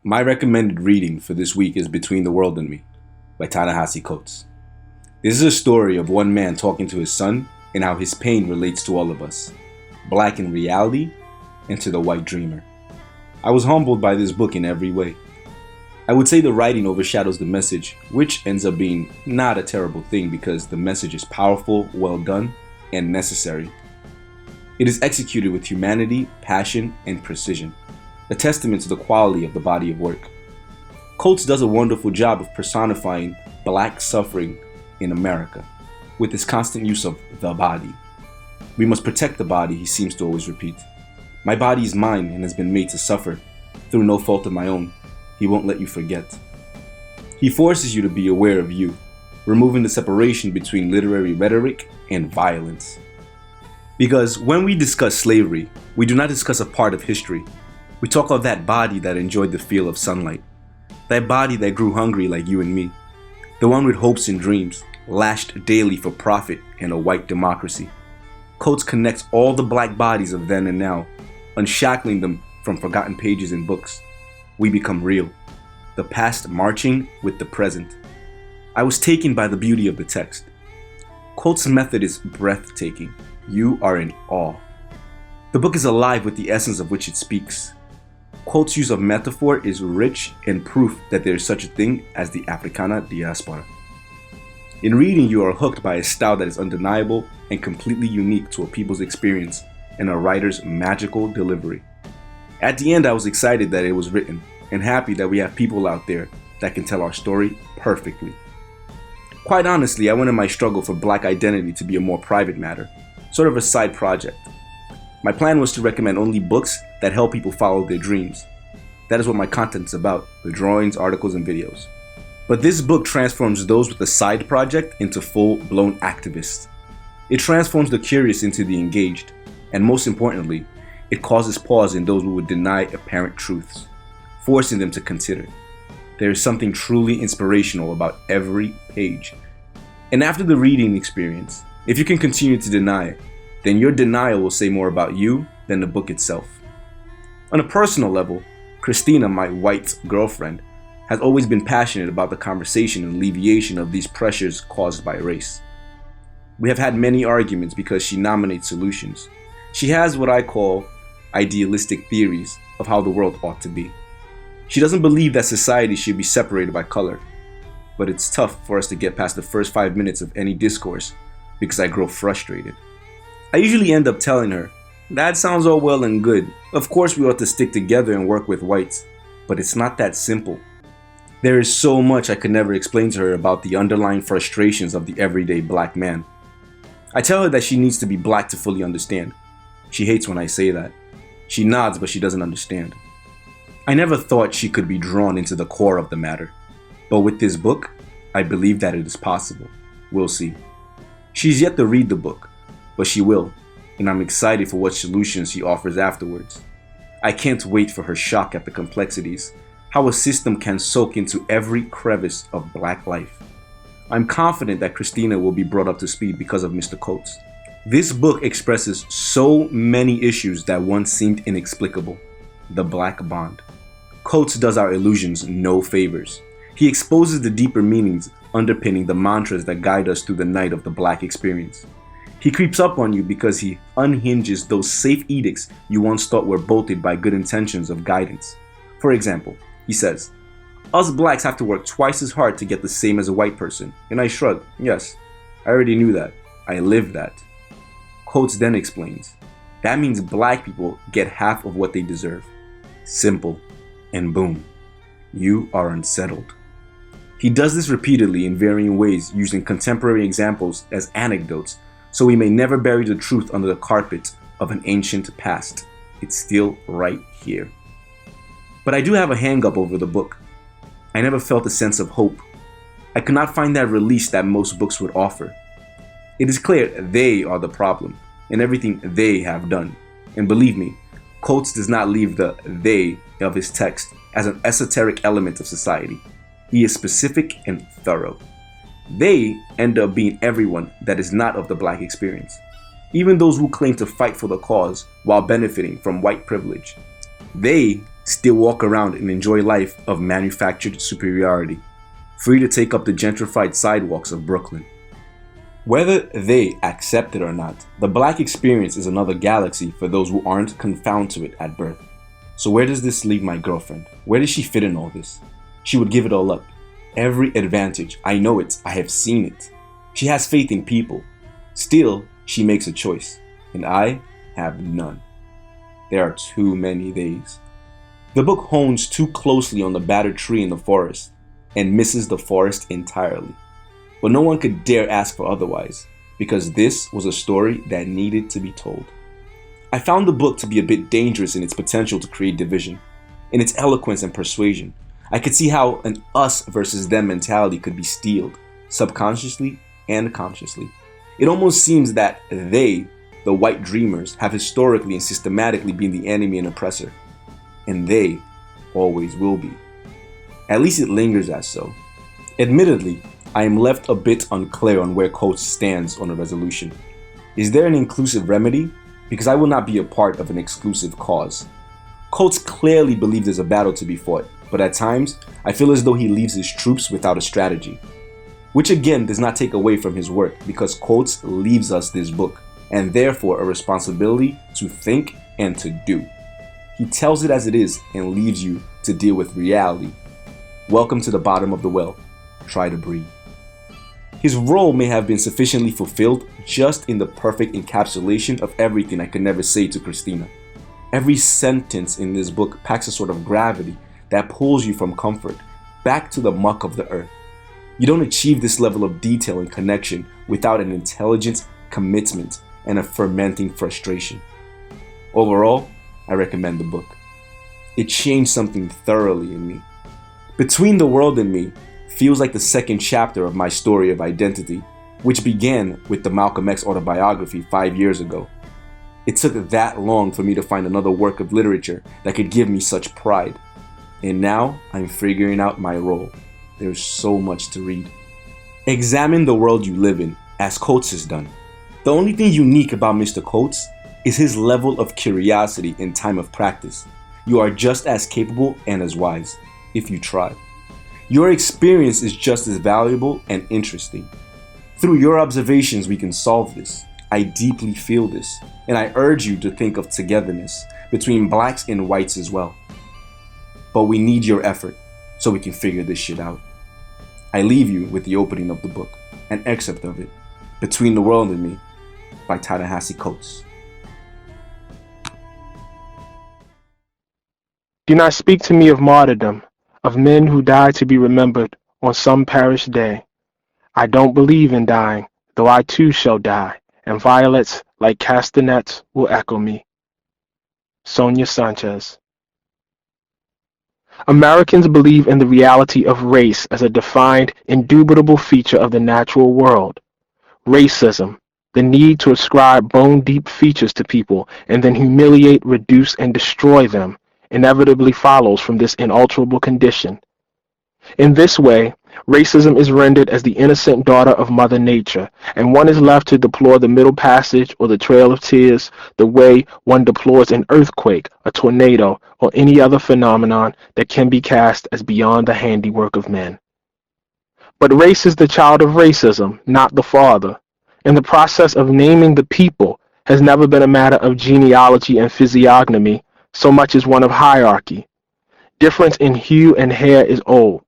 My recommended reading for this week is Between the World and Me by Ta-Nehisi. This is a story of one man talking to his son and how his pain relates to all of us, black in reality and to the white dreamer. I was humbled by this book in every way. I would say the writing overshadows the message, which ends up being not a terrible thing because the message is powerful, well done, and necessary. It is executed with humanity, passion, and precision, a testament to the quality of the body of work. Coates does a wonderful job of personifying black suffering in America with his constant use of the body. We must protect the body, he seems to always repeat. My body is mine and has been made to suffer through no fault of my own. He won't let you forget. He forces you to be aware of you, removing the separation between literary rhetoric and violence. Because when we discuss slavery, we do not discuss a part of history. We talk of that body that enjoyed the feel of sunlight. That body that grew hungry like you and me. The one with hopes and dreams, lashed daily for profit and a white democracy. Coates connects all the black bodies of then and now, unshackling them from forgotten pages in books. We become real. The past marching with the present. I was taken by the beauty of the text. Coates' method is breathtaking. You are in awe. The book is alive with the essence of which it speaks. Coates' use of metaphor is rich and proof that there is such a thing as the Africana diaspora. In reading, you are hooked by a style that is undeniable and completely unique to a people's experience and a writer's magical delivery. At the end, I was excited that it was written and happy that we have people out there that can tell our story perfectly. Quite honestly, I wanted my struggle for black identity to be a more private matter, sort of a side project. My plan was to recommend only books that help people follow their dreams. That is what my content is about, the drawings, articles, and videos. But this book transforms those with a side project into full-blown activists. It transforms the curious into the engaged, and most importantly, it causes pause in those who would deny apparent truths, forcing them to consider. There is something truly inspirational about every page. And after the reading experience, if you can continue to deny it, then your denial will say more about you than the book itself. On a personal level, Christina, my white girlfriend, has always been passionate about the conversation and alleviation of these pressures caused by race. We have had many arguments because she nominates solutions. She has what I call idealistic theories of how the world ought to be. She doesn't believe that society should be separated by color, but it's tough for us to get past the first 5 minutes of any discourse because I grow frustrated. I usually end up telling her, that sounds all well and good. Of course we ought to stick together and work with whites, but it's not that simple. There is so much I could never explain to her about the underlying frustrations of the everyday black man. I tell her that she needs to be black to fully understand. She hates when I say that. She nods, but she doesn't understand. I never thought she could be drawn into the core of the matter, but with this book, I believe that it is possible. We'll see. She's yet to read the book, but she will, and I'm excited for what solutions she offers afterwards. I can't wait for her shock at the complexities, how a system can soak into every crevice of black life. I'm confident that Christina will be brought up to speed because of Mr. Coates. This book expresses so many issues that once seemed inexplicable. The black bond. Coates does our illusions no favors. He exposes the deeper meanings underpinning the mantras that guide us through the night of the black experience. He creeps up on you because he unhinges those safe edicts you once thought were bolted by good intentions of guidance. For example, he says, us blacks have to work twice as hard to get the same as a white person. And I shrug, yes, I already knew that. I lived that. Coates then explains, that means black people get half of what they deserve. Simple. And boom, you are unsettled. He does this repeatedly in varying ways, using contemporary examples as anecdotes, so we may never bury the truth under the carpet of an ancient past. It's still right here. But I do have a hang-up over the book. I never felt a sense of hope. I could not find that release that most books would offer. It is clear they are the problem, and everything they have done. And believe me, Coates does not leave the they of his text as an esoteric element of society. He is specific and thorough. They end up being everyone that is not of the black experience, even those who claim to fight for the cause while benefiting from white privilege. They still walk around and enjoy life of manufactured superiority, free to take up the gentrified sidewalks of Brooklyn. Whether they accept it or not, the black experience is another galaxy for those who aren't confounded to it at birth. So where does this leave my girlfriend? Where does she fit in all this? She would give it all up. Every advantage. I know it. I have seen it. She has faith in people. Still, she makes a choice. And I have none. There are too many days. The book hones too closely on the battered tree in the forest and misses the forest entirely. But no one could dare ask for otherwise, because this was a story that needed to be told. I found the book to be a bit dangerous in its potential to create division, in its eloquence and persuasion. I could see how an us versus them mentality could be steeled, subconsciously and consciously. It almost seems that they, the white dreamers, have historically and systematically been the enemy and oppressor. And they always will be. At least it lingers as so. Admittedly, I am left a bit unclear on where Coates stands on a resolution. Is there an inclusive remedy? Because I will not be a part of an exclusive cause. Coates clearly believes there's a battle to be fought, but at times, I feel as though he leaves his troops without a strategy. Which again does not take away from his work, because Coates leaves us this book, and therefore a responsibility to think and to do. He tells it as it is and leaves you to deal with reality. Welcome to the bottom of the well. Try to breathe. His role may have been sufficiently fulfilled just in the perfect encapsulation of everything I could never say to Christina. Every sentence in this book packs a sort of gravity that pulls you from comfort back to the muck of the earth. You don't achieve this level of detail and connection without an intelligent commitment and a fermenting frustration. Overall, I recommend the book. It changed something thoroughly in me. Between the World and Me feels like the second chapter of my story of identity, which began with the Malcolm X autobiography 5 years ago. It took that long for me to find another work of literature that could give me such pride. And now I'm figuring out my role. There's so much to read. Examine the world you live in, as Coates has done. The only thing unique about Mr. Coates is his level of curiosity in time of practice. You are just as capable and as wise, if you try. Your experience is just as valuable and interesting. Through your observations, we can solve this. I deeply feel this, and I urge you to think of togetherness between blacks and whites as well. But we need your effort so we can figure this shit out. I leave you with the opening of the book, an excerpt of it, Between the World and Me, by Ta-Nehisi Coates. Do not speak to me of martyrdom, of men who died to be remembered on some perished day. I don't believe in dying, though I too shall die, and violets like castanets will echo me. Sonia Sanchez. Americans believe in the reality of race as a defined, indubitable feature of the natural world. Racism, the need to ascribe bone-deep features to people and then humiliate, reduce, and destroy them, inevitably follows from this inalterable condition. In this way, racism is rendered as the innocent daughter of Mother Nature, and one is left to deplore the Middle Passage or the Trail of Tears the way one deplores an earthquake, a tornado, or any other phenomenon that can be cast as beyond the handiwork of men. But race is the child of racism, not the father, and the process of naming the people has never been a matter of genealogy and physiognomy so much as one of hierarchy. Difference in hue and hair is old,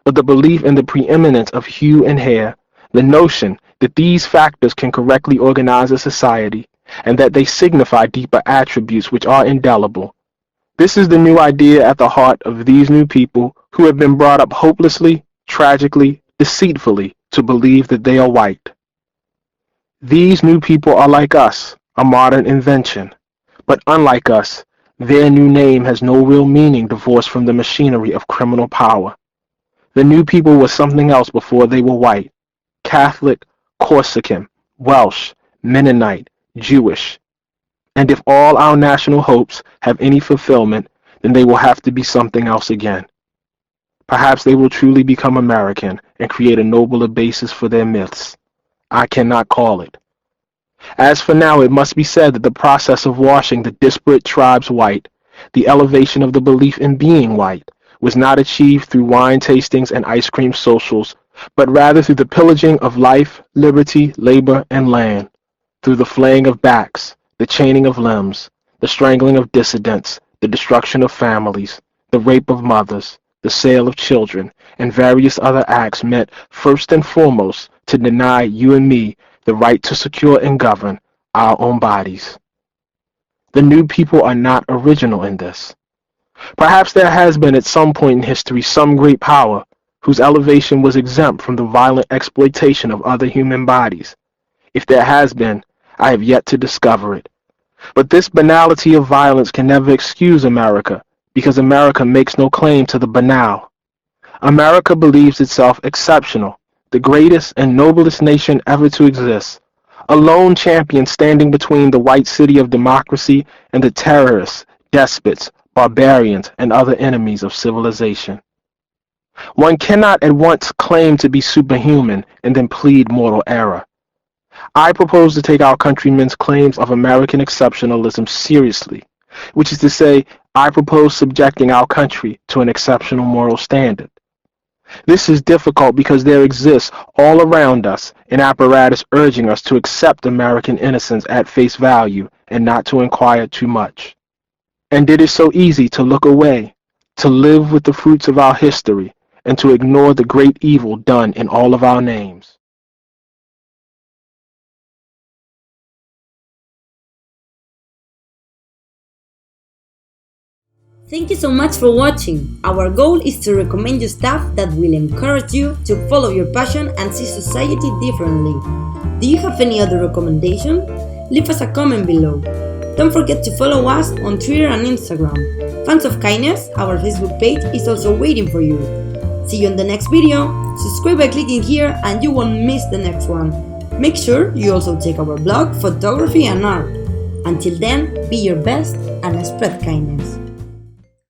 but the belief in the preeminence of hue and hair, the notion that these factors can correctly organize a society, and that they signify deeper attributes which are indelible. This is the new idea at the heart of these new people who have been brought up hopelessly, tragically, deceitfully to believe that they are white. These new people are like us, a modern invention, but unlike us, their new name has no real meaning divorced from the machinery of criminal power. The new people were something else before they were white: Catholic, Corsican, Welsh, Mennonite, Jewish. And if all our national hopes have any fulfillment, then they will have to be something else again. Perhaps they will truly become American and create a nobler basis for their myths. I cannot call it. As for now, it must be said that the process of washing the disparate tribes white The elevation of the belief in being white was not achieved through wine tastings and ice cream socials, but rather through the pillaging of life, liberty, labor, and land, through the flaying of backs, the chaining of limbs, the strangling of dissidents, the destruction of families, the rape of mothers, the sale of children, and various other acts meant first and foremost to deny you and me the right to secure and govern our own bodies. The new people are not original in this. Perhaps there has been at some point in history some great power whose elevation was exempt from the violent exploitation of other human bodies. If there has been, I have yet to discover it. But this banality of violence can never excuse America, because America makes no claim to the banal. America believes itself exceptional, the greatest and noblest nation ever to exist, a lone champion standing between the white city of democracy and the terrorists, despots, barbarians, and other enemies of civilization. One cannot at once claim to be superhuman and then plead mortal error. I propose to take our countrymen's claims of American exceptionalism seriously, which is to say, I propose subjecting our country to an exceptional moral standard. This is difficult because there exists all around us an apparatus urging us to accept American innocence at face value and not to inquire too much. And it is so easy to look away, to live with the fruits of our history, and to ignore the great evil done in all of our names. Thank you so much for watching. Our goal is to recommend you stuff that will encourage you to follow your passion and see society differently. Do you have any other recommendation? Leave us a comment below. Don't forget to follow us on Twitter and Instagram. Fans of Kindness, our Facebook page, is also waiting for you. See you in the next video. Subscribe by clicking here and you won't miss the next one. Make sure you also check our blog, photography and art. Until then, be your best and spread kindness.